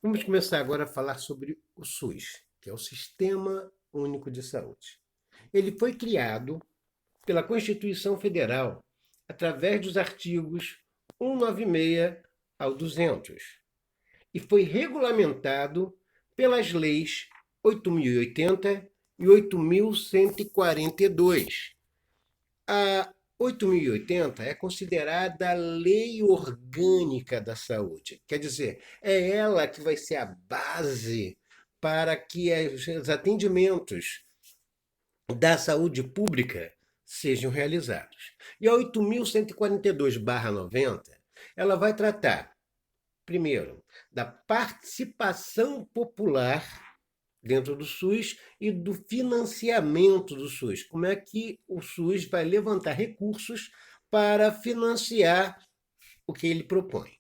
Vamos começar agora a falar sobre o SUS, que é o Sistema Único de Saúde. Ele foi criado pela Constituição Federal através dos artigos 196 ao 200 e foi regulamentado pelas leis 8.080 e 8.142. A 8.080 é considerada a lei orgânica da saúde. Quer dizer, é ela que vai ser a base para que os atendimentos da saúde pública sejam realizados. E a 8.142/90, ela vai tratar, primeiro, da participação popular dentro do SUS e do financiamento do SUS. Como é que o SUS vai levantar recursos para financiar o que ele propõe?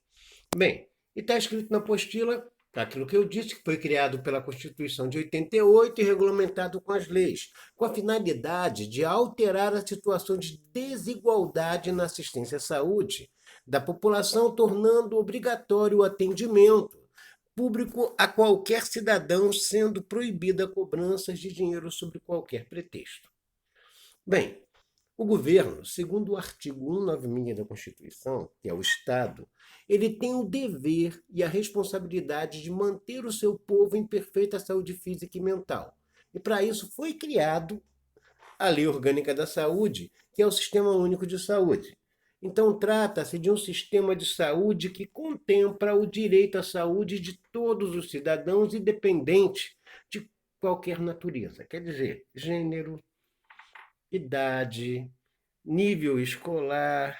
Bem, e está escrito na apostila aquilo que eu disse, que foi criado pela Constituição de 88 e regulamentado com as leis, com a finalidade de alterar a situação de desigualdade na assistência à saúde da população, tornando obrigatório o atendimento público a qualquer cidadão, sendo proibida cobranças de dinheiro sobre qualquer pretexto. Bem, o governo, segundo o artigo 196 da Constituição, que é o Estado, ele tem o dever e a responsabilidade de manter o seu povo em perfeita saúde física e mental. E para isso foi criado a Lei Orgânica da Saúde, que é o Sistema Único de Saúde. Então, trata-se de um sistema de saúde que contempla o direito à saúde de todos os cidadãos, independente de qualquer natureza. Quer dizer, gênero, idade, nível escolar,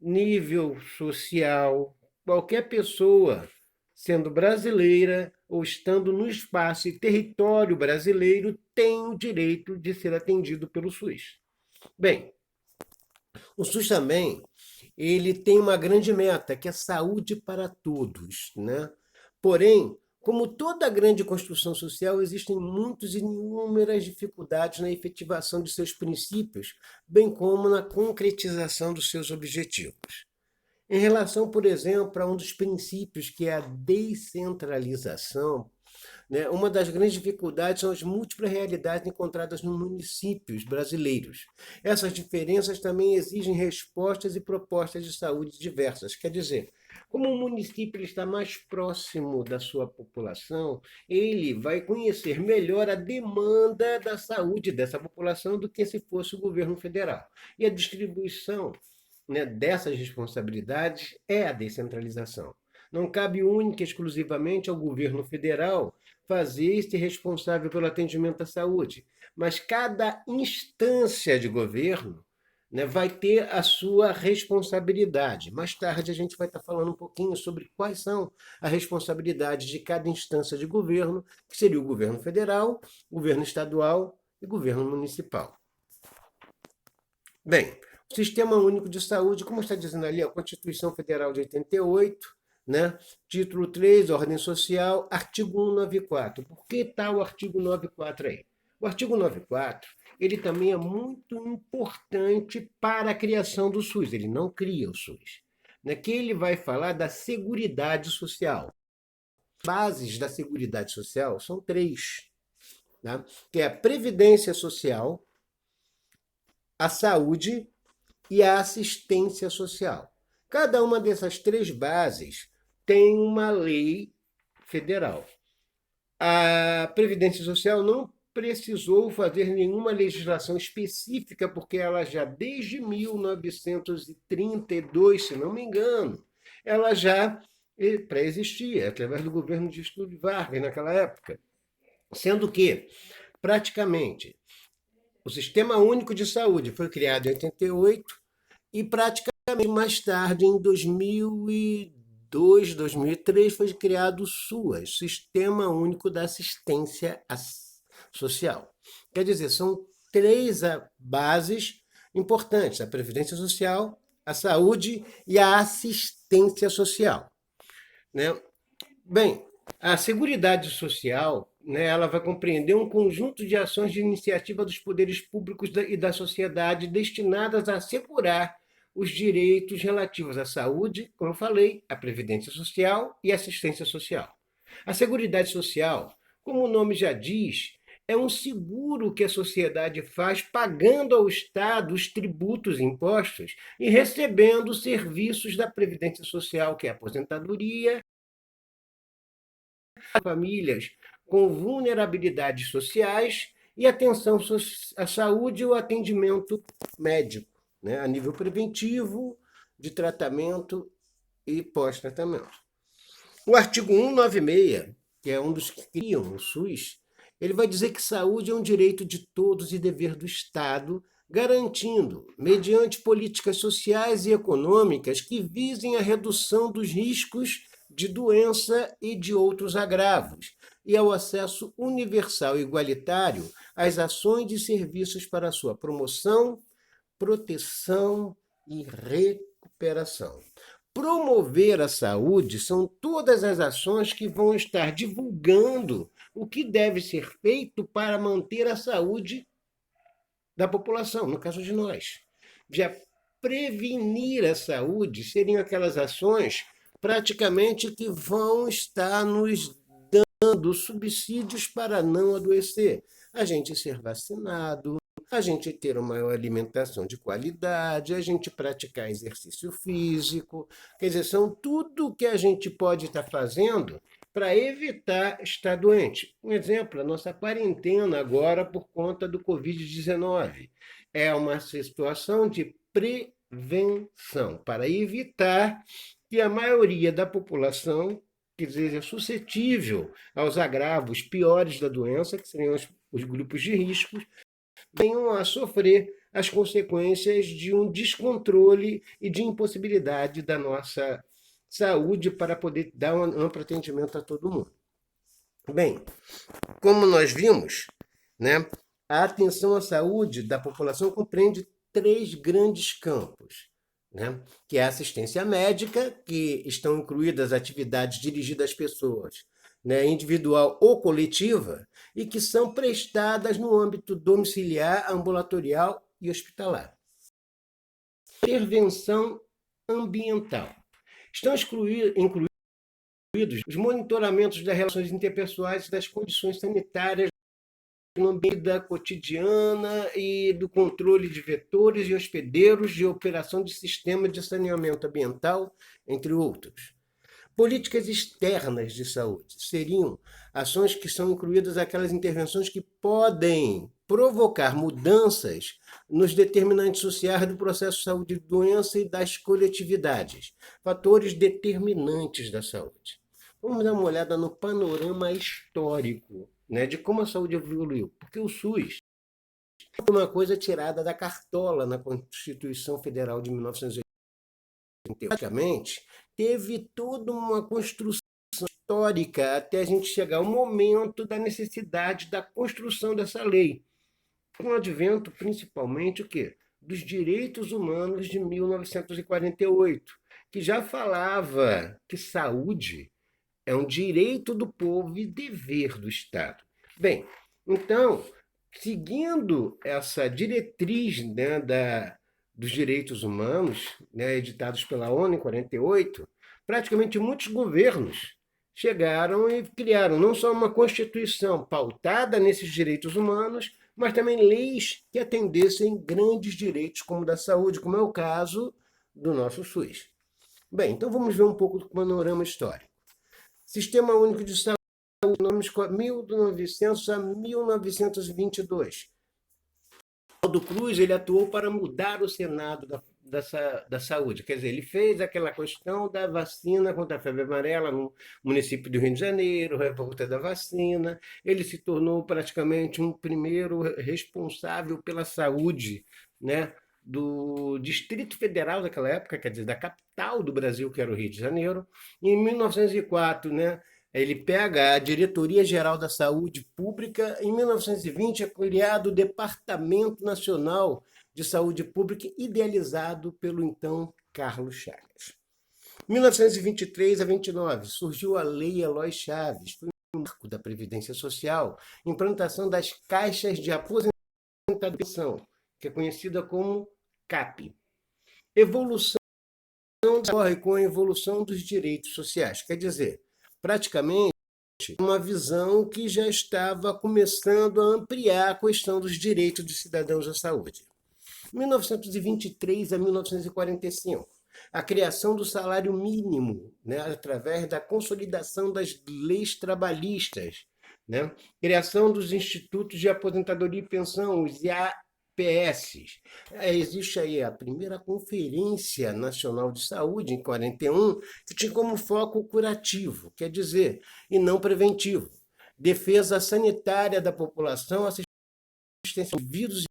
nível social, qualquer pessoa, sendo brasileira ou estando no espaço e território brasileiro, tem o direito de ser atendido pelo SUS. Bem, o SUS também ele tem uma grande meta, que é saúde para todos, né? Porém, como toda grande construção social, existem muitas e inúmeras dificuldades na efetivação de seus princípios, bem como na concretização dos seus objetivos. Em relação, por exemplo, a um dos princípios, que é a descentralização, né? Uma das grandes dificuldades são as múltiplas realidades encontradas nos municípios brasileiros. Essas diferenças também exigem respostas e propostas de saúde diversas. Quer dizer, como o município está mais próximo da sua população, ele vai conhecer melhor a demanda da saúde dessa população do que se fosse o governo federal. E a distribuição, né, dessas responsabilidades é a descentralização. Não cabe única e exclusivamente ao governo federal fazer-se responsável pelo atendimento à saúde, mas cada instância de governo, né, vai ter a sua responsabilidade. Mais tarde a gente vai estar falando um pouquinho sobre quais são as responsabilidades de cada instância de governo, que seria o governo federal, governo estadual e governo municipal. Bem, o Sistema Único de Saúde, como está dizendo ali, a Constituição Federal de 88, né? Título 3, Ordem Social, artigo 194. Por que está o artigo 94 aí? O artigo 94, ele também é muito importante para a criação do SUS. Ele não cria o SUS. Né? Que ele vai falar da Seguridade Social. As bases da Seguridade Social são três. Né? Que é a Previdência Social, a saúde e a assistência social. Cada uma dessas três bases tem uma lei federal. A Previdência Social não precisou fazer nenhuma legislação específica, porque ela já desde 1932, se não me engano, ela já pré-existia, através do governo de Getúlio Vargas naquela época. Sendo que, praticamente, o Sistema Único de Saúde foi criado em 88 e praticamente mais tarde, em 2002, 2003, foi criado o SUAS, Sistema Único da Assistência Social. Quer dizer, são três bases importantes: a Previdência Social, a saúde e a assistência social. Né? Bem, a Seguridade Social, né, ela vai compreender um conjunto de ações de iniciativa dos poderes públicos e da sociedade destinadas a assegurar os direitos relativos à saúde, como eu falei, à previdência social e assistência social. A Seguridade Social, como o nome já diz, é um seguro que a sociedade faz pagando ao Estado os tributos e impostos e recebendo os serviços da Previdência Social, que é a aposentadoria, famílias com vulnerabilidades sociais e atenção à saúde e o atendimento médico, né, a nível preventivo, de tratamento e pós-tratamento. O artigo 196, que é um dos que criam o SUS, ele vai dizer que saúde é um direito de todos e dever do Estado, garantindo, mediante políticas sociais e econômicas que visem a redução dos riscos de doença e de outros agravos, e ao acesso universal e igualitário às ações e serviços para a sua promoção, proteção e recuperação. Promover a saúde são todas as ações que vão estar divulgando o que deve ser feito para manter a saúde da população, no caso de nós. Já prevenir a saúde seriam aquelas ações praticamente que vão estar nos dando subsídios para não adoecer. A gente ser vacinado, a gente ter uma alimentação de qualidade, a gente praticar exercício físico. Quer dizer, são tudo que a gente pode estar fazendo para evitar estar doente. Um exemplo, a nossa quarentena agora por conta do Covid-19. É uma situação de prevenção, para evitar que a maioria da população, quer dizer, é suscetível aos agravos piores da doença, que seriam os grupos de risco, venham a sofrer as consequências de um descontrole e de impossibilidade da nossa saúde para poder dar um amplo atendimento a todo mundo. Bem, como nós vimos, né, a atenção à saúde da população compreende 3 grandes campos, né, que é a assistência médica, que estão incluídas atividades dirigidas às pessoas, né, individual ou coletiva, e que são prestadas no âmbito domiciliar, ambulatorial e hospitalar. Intervenção ambiental. Estão incluídos os monitoramentos das relações interpessoais e das condições sanitárias no ambiente da cotidiana e do controle de vetores e hospedeiros, de operação de sistemas de saneamento ambiental, entre outros. Políticas externas de saúde seriam ações que são incluídas aquelas intervenções que podem provocar mudanças nos determinantes sociais do processo de saúde e doença e das coletividades, fatores determinantes da saúde. Vamos dar uma olhada no panorama histórico, né, de como a saúde evoluiu, porque o SUS foi uma coisa tirada da cartola na Constituição Federal de 1980. Praticamente, teve toda uma construção histórica até a gente chegar ao momento da necessidade da construção dessa lei, com o advento principalmente o quê? Dos direitos humanos de 1948, que já falava que saúde é um direito do povo e dever do Estado. Bem, então, seguindo essa diretriz, né, dos direitos humanos, né, editados pela ONU em 48, praticamente muitos governos chegaram e criaram não só uma Constituição pautada nesses direitos humanos, mas também leis que atendessem grandes direitos como o da saúde, como é o caso do nosso SUS. Bem, então vamos ver um pouco do panorama histórico. Sistema Único de Saúde, 1900 a 1922. Aldo Cruz ele atuou para mudar o Senado da Saúde. Quer dizer, ele fez aquela questão da vacina contra a febre amarela no município do Rio de Janeiro, revolta da vacina. Ele se tornou praticamente um primeiro responsável pela saúde, né, do Distrito Federal daquela época, quer dizer, da capital do Brasil, que era o Rio de Janeiro. E em 1904, né, ele pega a Diretoria Geral da Saúde Pública. Em 1920 é criado o Departamento Nacional de Saúde Pública, idealizado pelo então Carlos Chagas. 1923 a 29 surgiu a Lei Eloy Chaves, foi um marco da Previdência Social, implantação das caixas de aposentadoria, que é conhecida como CAP. Evolução ocorre com a evolução dos direitos sociais. Quer dizer, praticamente, uma visão que já estava começando a ampliar a questão dos direitos dos cidadãos à saúde. 1923 a 1945, a criação do salário mínimo, né, através da consolidação das leis trabalhistas, né, criação dos institutos de aposentadoria e pensão, os IAPS. Existe aí a primeira Conferência Nacional de Saúde, em 41, que tinha como foco curativo, quer dizer, e não preventivo. Defesa sanitária da população, assistência de vírus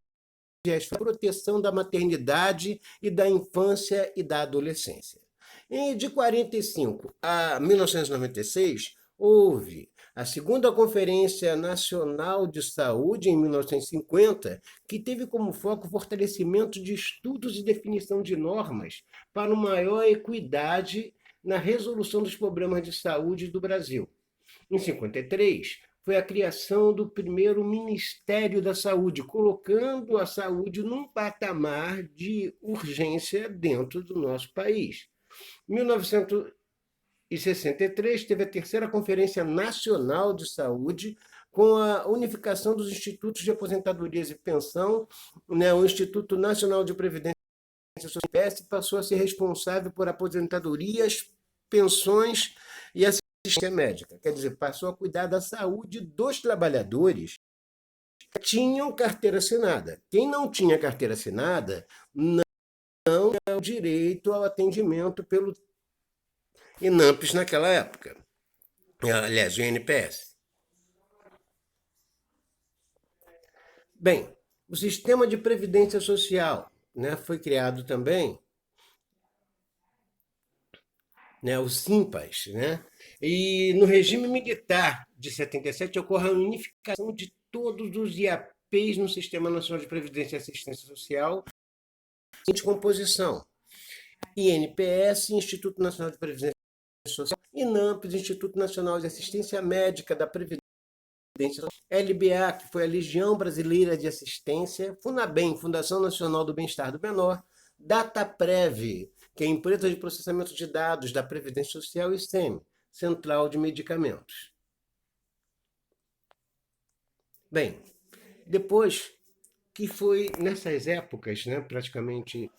a proteção da maternidade e da infância e da adolescência. E de 45 a 1996, houve a segunda Conferência Nacional de Saúde, em 1950, que teve como foco o fortalecimento de estudos e definição de normas para uma maior equidade na resolução dos problemas de saúde do Brasil. Em 53, foi a criação do primeiro Ministério da Saúde, colocando a saúde num patamar de urgência dentro do nosso país. Em 1963, teve a terceira Conferência Nacional de Saúde, com a unificação dos institutos de aposentadorias e pensão, né, o Instituto Nacional de Previdência Social passou a ser responsável por aposentadorias, pensões e assistência médica. Quer dizer, passou a cuidar da saúde dos trabalhadores que tinham carteira assinada. Quem não tinha carteira assinada não tinha o direito ao atendimento pelo INAMPS naquela época. Aliás, o INPS. Bem, o sistema de previdência social, né, foi criado também, né, o SIMPAS, né? E no regime militar de 77 ocorre a unificação de todos os IAPs no Sistema Nacional de Previdência e Assistência Social, de composição: INPS, Instituto Nacional de Previdência Social, INAMPS, Instituto Nacional de Assistência Médica da Previdência, LBA, que foi a Legião Brasileira de Assistência, FUNABEM, Fundação Nacional do Bem-Estar do Menor, DataPrev, que é a empresa de processamento de dados da Previdência Social, e SEM, Central de Medicamentos. Bem, depois que foi nessas épocas, né, praticamente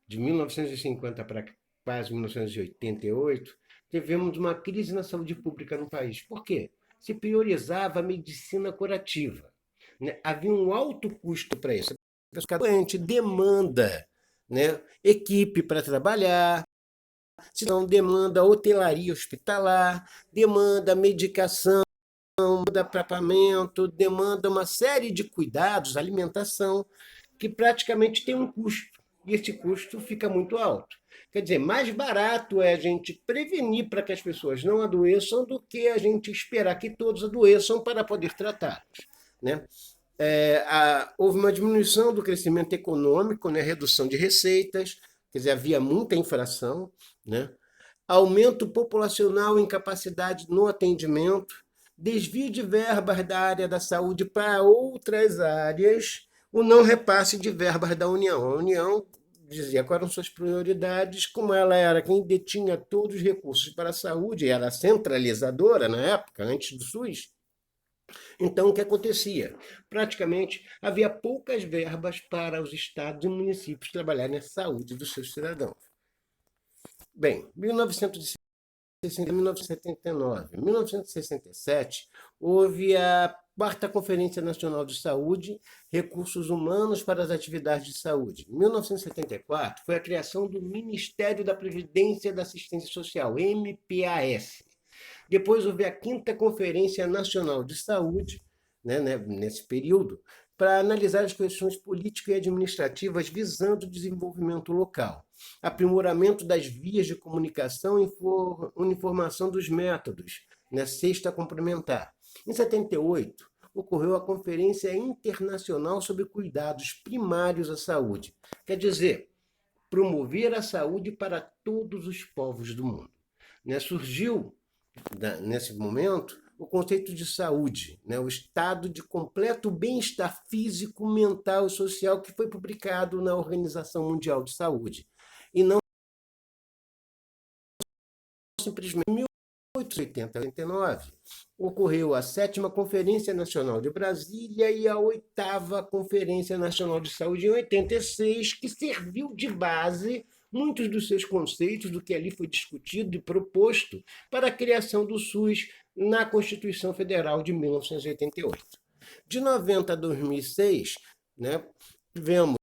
de 1950 para quase 1988, tivemos uma crise na saúde pública no país. Por quê? Se priorizava a medicina curativa, né? Havia um alto custo para isso. A pessoa doente demanda, né, equipe para trabalhar, senão demanda hotelaria hospitalar, demanda medicação, demanda tratamento, demanda uma série de cuidados, alimentação, que praticamente tem um custo. E esse custo fica muito alto. Quer dizer, mais barato é a gente prevenir para que as pessoas não adoeçam do que a gente esperar que todos adoeçam para poder tratá-los, né? Houve uma diminuição do crescimento econômico, né? Redução de receitas, quer dizer, havia muita inflação, né? Aumento populacional, incapacidade no atendimento, desvio de verbas da área da saúde para outras áreas, o não repasse de verbas da União. A União dizia quais eram suas prioridades, como ela era quem detinha todos os recursos para a saúde, era centralizadora na época, antes do SUS. Então, o que acontecia? Praticamente havia poucas verbas para os estados e municípios trabalharem na saúde dos seus cidadãos. Bem, 1960, 1979, 1967, houve a quarta Conferência Nacional de Saúde, Recursos Humanos para as Atividades de Saúde. Em 1974, foi a criação do Ministério da Previdência e da Assistência Social, MPAS. Depois houve a quinta Conferência Nacional de Saúde, né, nesse período, para analisar as questões políticas e administrativas visando o desenvolvimento local, aprimoramento das vias de comunicação e uniformação dos métodos, na sexta complementar. Em 78, ocorreu a Conferência Internacional sobre Cuidados Primários à Saúde, quer dizer, promover a saúde para todos os povos do mundo. Surgiu, nesse momento, o conceito de saúde, né? O estado de completo bem-estar físico, mental e social, que foi publicado na Organização Mundial de Saúde. e não simplesmente em 1880 a 89, ocorreu a 7ª Conferência Nacional de Brasília e a 8ª Conferência Nacional de Saúde em 86, que serviu de base muitos dos seus conceitos do que ali foi discutido e proposto para a criação do SUS na Constituição Federal de 1988. De 90 a 2006, né, tivemos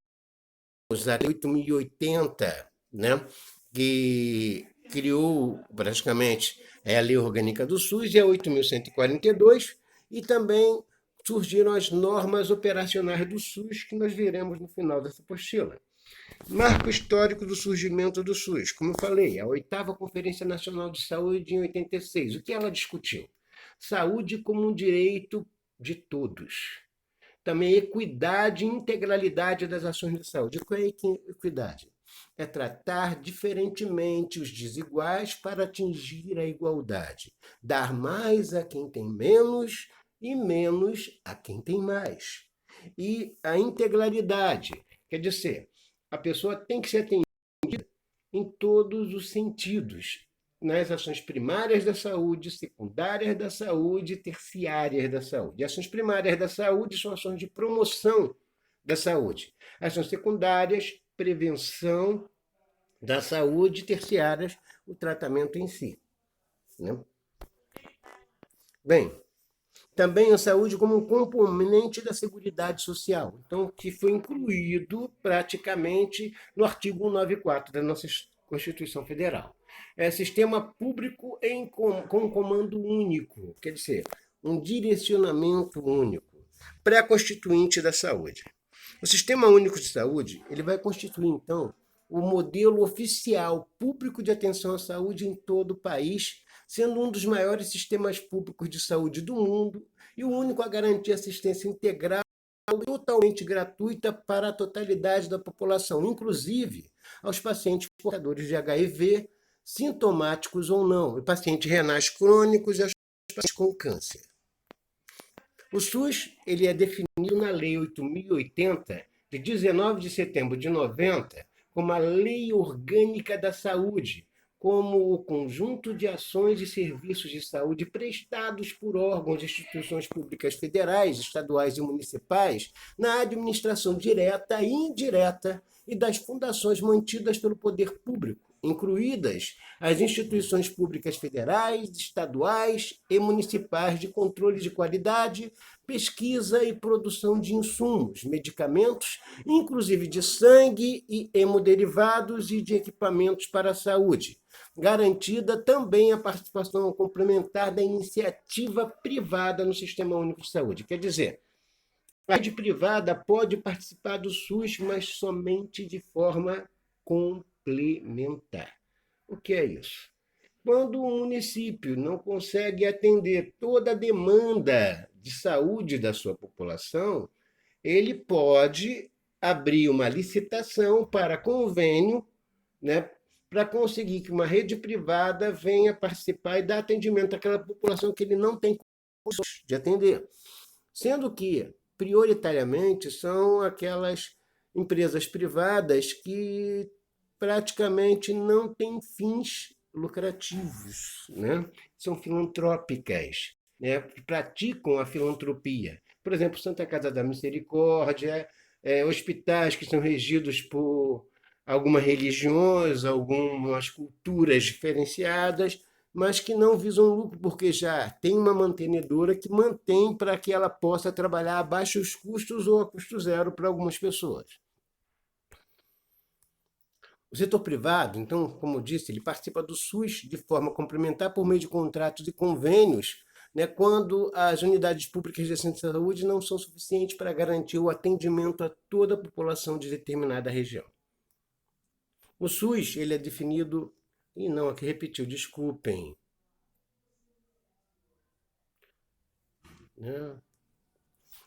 a 8.080, né, que criou praticamente a Lei Orgânica do SUS, e a 8.142, e também surgiram as normas operacionais do SUS, que nós veremos no final dessa apostila. Marco histórico do surgimento do SUS. Como eu falei, a 8ª Conferência Nacional de Saúde em 86. O que ela discutiu? Saúde como um direito de todos. Também equidade e integralidade das ações de saúde. O que é equidade? É tratar diferentemente os desiguais para atingir a igualdade. Dar mais a quem tem menos e menos a quem tem mais. E a integralidade, quer dizer, a pessoa tem que ser atendida em todos os sentidos, nas ações primárias da saúde, secundárias da saúde, terciárias da saúde. Ações primárias da saúde são ações de promoção da saúde. Ações secundárias, prevenção da saúde, terciárias, o tratamento em si. Né? Bem, também a saúde como um componente da Seguridade Social, então, que foi incluído praticamente no artigo 194 da nossa Constituição Federal. É sistema público com comando único, quer dizer, um direcionamento único, pré-constituinte da saúde. O Sistema Único de Saúde ele vai constituir, então, o modelo oficial público de atenção à saúde em todo o país, sendo um dos maiores sistemas públicos de saúde do mundo e o único a garantir assistência integral e totalmente gratuita para a totalidade da população, inclusive aos pacientes portadores de HIV, sintomáticos ou não, e pacientes renais crônicos e aos pacientes com câncer. O SUS ele é definido na Lei 8.080, de 19 de setembro de 90, como a Lei Orgânica da Saúde, como o conjunto de ações e serviços de saúde prestados por órgãos e instituições públicas federais, estaduais e municipais na administração direta e indireta e das fundações mantidas pelo poder público, incluídas as instituições públicas federais, estaduais e municipais de controle de qualidade, pesquisa e produção de insumos, medicamentos, inclusive de sangue e hemoderivados e de equipamentos para a saúde. Garantida também a participação complementar da iniciativa privada no Sistema Único de Saúde. Quer dizer, a rede privada pode participar do SUS, mas somente de forma complementar. O que é isso? Quando um município não consegue atender toda a demanda de saúde da sua população, ele pode abrir uma licitação para convênio, né, para conseguir que uma rede privada venha participar e dar atendimento àquela população que ele não tem condições de atender. Sendo que, prioritariamente, são aquelas empresas privadas que praticamente não têm fins lucrativos, né? São filantrópicas, né? Praticam a filantropia. Por exemplo, Santa Casa da Misericórdia, hospitais que são regidos por algumas religiões, algumas culturas diferenciadas, mas que não visam lucro, porque já tem uma mantenedora que mantém para que ela possa trabalhar a baixos custos ou a custo zero para algumas pessoas. O setor privado, então, como eu disse, ele participa do SUS de forma complementar por meio de contratos e convênios, né, quando as unidades públicas de assistência à saúde não são suficientes para garantir o atendimento a toda a população de determinada região. O SUS ele é definido... Ih, não, aqui repetiu, desculpem.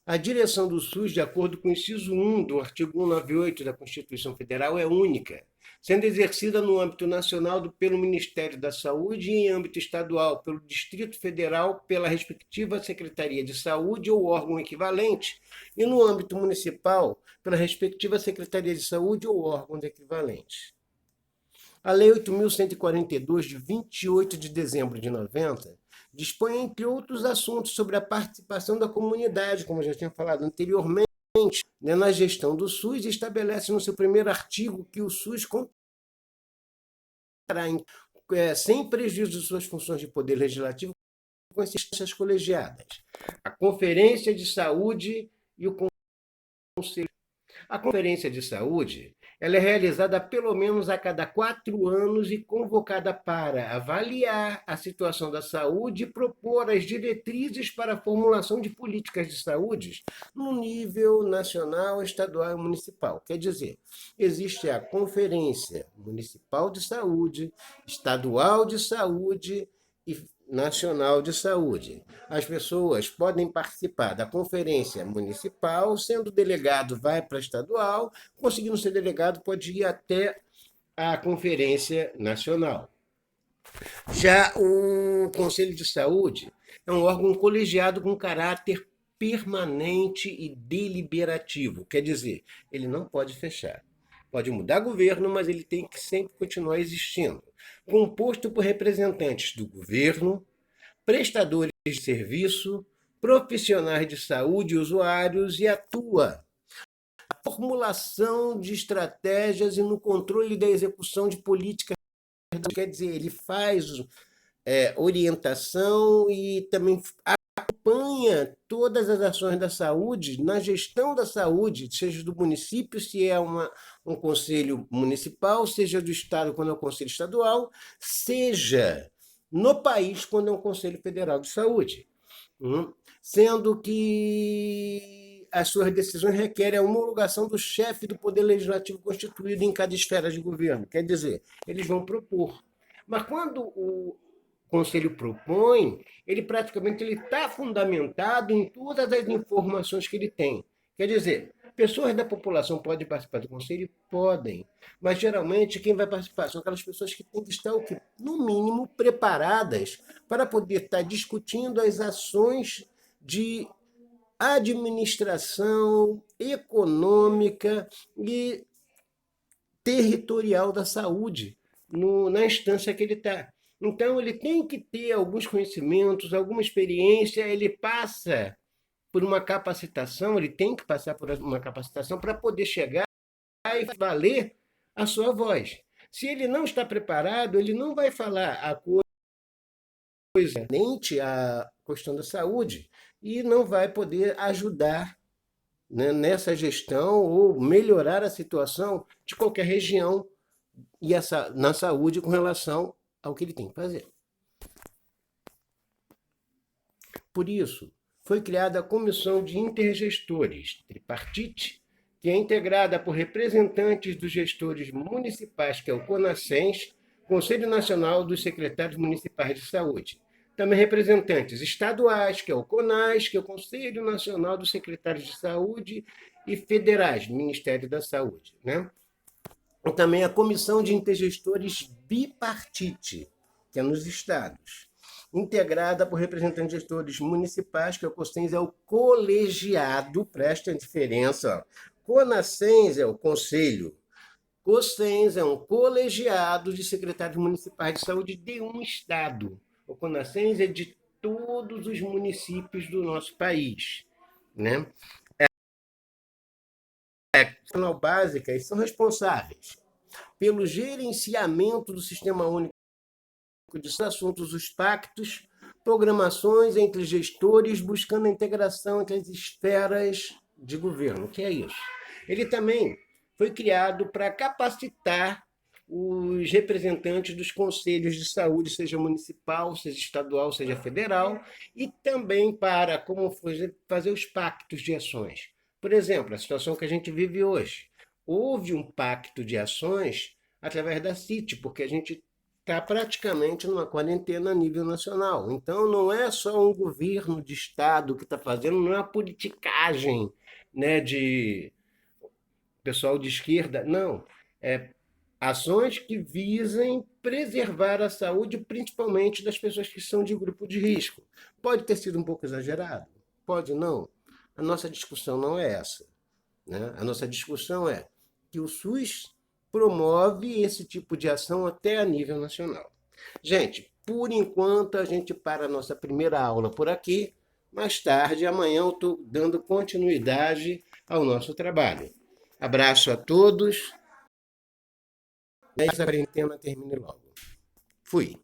A direção do SUS, de acordo com o inciso 1 do artigo 198 da Constituição Federal, é única, sendo exercida no âmbito nacional pelo Ministério da Saúde e em âmbito estadual pelo Distrito Federal, pela respectiva Secretaria de Saúde ou órgão equivalente, e no âmbito municipal, pela respectiva Secretaria de Saúde ou órgão equivalente. A Lei 8.142, de 28 de dezembro de 90, dispõe, entre outros assuntos, sobre a participação da comunidade, como eu já tinha falado anteriormente, né, na gestão do SUS, e estabelece no seu primeiro artigo que o SUS contará, sem prejuízo de suas funções de poder legislativo, com instâncias colegiadas, a Conferência de Saúde e o Conselho. A Conferência de Saúde ela é realizada pelo menos a cada 4 anos e convocada para avaliar a situação da saúde e propor as diretrizes para a formulação de políticas de saúde no nível nacional, estadual e municipal. Quer dizer, existe a Conferência Municipal de Saúde, Estadual de Saúde e Nacional de Saúde. As pessoas podem participar da conferência municipal, sendo delegado, vai para a estadual, conseguindo ser delegado, pode ir até a conferência nacional. Já o Conselho de Saúde é um órgão colegiado com caráter permanente e deliberativo, quer dizer, ele não pode fechar. Pode mudar governo, mas ele tem que sempre continuar existindo. Composto por representantes do governo, prestadores de serviço, profissionais de saúde, usuários, e atua na formulação de estratégias e no controle da execução de políticas. Quer dizer, ele faz orientação e também acompanha todas as ações da saúde, na gestão da saúde, seja do município, se é um conselho municipal, seja do estado, quando é um conselho estadual, seja no país, quando é um conselho federal de saúde. Sendo que as suas decisões requerem a homologação do chefe do Poder Legislativo constituído em cada esfera de governo. Quer dizer, eles vão propor. Mas quando o Conselho propõe, ele praticamente está fundamentado em todas as informações que ele tem. Quer dizer, pessoas da população podem participar do Conselho? Podem. Mas, geralmente, quem vai participar são aquelas pessoas que têm que estar, no mínimo, preparadas para poder estar discutindo as ações de administração econômica e territorial da saúde na instância que ele está. Então, ele tem que ter alguns conhecimentos, alguma experiência, ele passa por uma capacitação, ele tem que passar por uma capacitação para poder chegar e valer a sua voz. Se ele não está preparado, ele não vai falar a coisa inerente à questão da saúde e não vai poder ajudar, né, nessa gestão ou melhorar a situação de qualquer região na saúde com relação ao que ele tem que fazer. Por isso, foi criada a Comissão de Intergestores, tripartite, que é integrada por representantes dos gestores municipais, que é o CONASCENS, Conselho Nacional dos Secretários Municipais de Saúde. Também representantes estaduais, que é o CONAS, que é o Conselho Nacional dos Secretários de Saúde, e federais, Ministério da Saúde, né? E também a Comissão de Intergestores bipartite, que é nos estados, integrada por representantes de gestores municipais, que é o CONSENS, é o colegiado, presta a diferença. CONASCENS é o conselho, CONSENS é um colegiado de secretários municipais de saúde de um estado. O CONASCENS é de todos os municípios do nosso país, né? Nacional básica, eles são responsáveis pelo gerenciamento do Sistema Único de Assuntos, os pactos, programações entre gestores, buscando a integração entre as esferas de governo. O que é isso? Ele também foi criado para capacitar os representantes dos conselhos de saúde, seja municipal, seja estadual, seja federal, e também para como fazer os pactos de ações. Por exemplo, a situação que a gente vive hoje. Houve um pacto de ações através da CIT, porque a gente está praticamente numa quarentena a nível nacional. Então, não é só um governo de Estado que está fazendo, não é uma politicagem, né, de pessoal de esquerda, não. É ações que visem preservar a saúde, principalmente das pessoas que são de grupo de risco. Pode ter sido um pouco exagerado? Pode não. A nossa discussão não é essa, né? A nossa discussão é que o SUS promove esse tipo de ação até a nível nacional. Gente, por enquanto a gente para a nossa primeira aula por aqui. Mais tarde, amanhã eu estou dando continuidade ao nosso trabalho. Abraço a todos. Que essa quarentena termine logo. Fui.